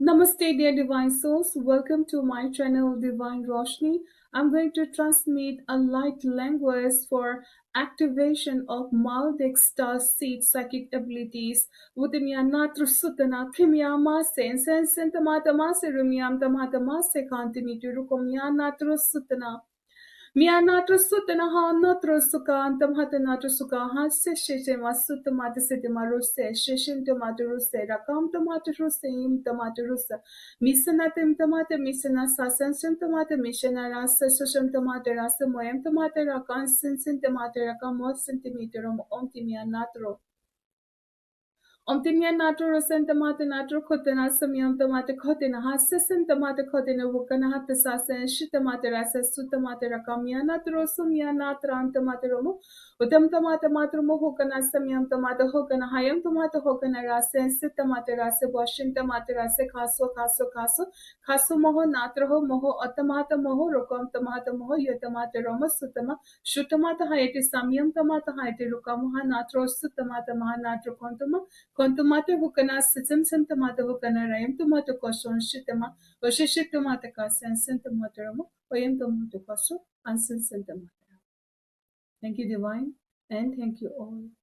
Namaste, dear divine souls. Welcome to my channel, Divine Roshni. I'm going to transmit a light language for activation of Maldic star seed psychic abilities. Wutimiya Natrusutana, Kimya Mase, and Sentamata Mase, Rumiam Tamata Mase, Kantini to Rukomya Natrusutana. Mianatra sutana ha natra suka antam hatanatra suka ha se sheshe masuta mata sete maruse sheshin tomata ruse rakam tomata ruse im tomata rusa misana tem tomata misana sasansim tomata mishana rasa shasham tomata rasa moyam tomata rakan sinsin tomata rakam mo centimeter om timianatro Omtimia natro sentamata natro kotena samyam tamata kotena hasasan tamata kotena vukana hatta sasan shitamata rasa sutamata rakamya natro sumya natran tamata romo utam tamata matrumo hokana samyam tamata hokana hayam tamata hokana rasa sitamata rasa washin tamata rasa kaso moho natro moho atamata moho rokam tamata moho yatamata romo sutama shutamata hayati samyam tamata hayati rukamuha natro sutamata maha natro kontama Kontumata hukana sisim sintamata hukana rayam tumata koson shitama vashishittumata kasan sintamata ramo vayam tumata koso ansin sintamata. Thank you, Divine, and thank you all.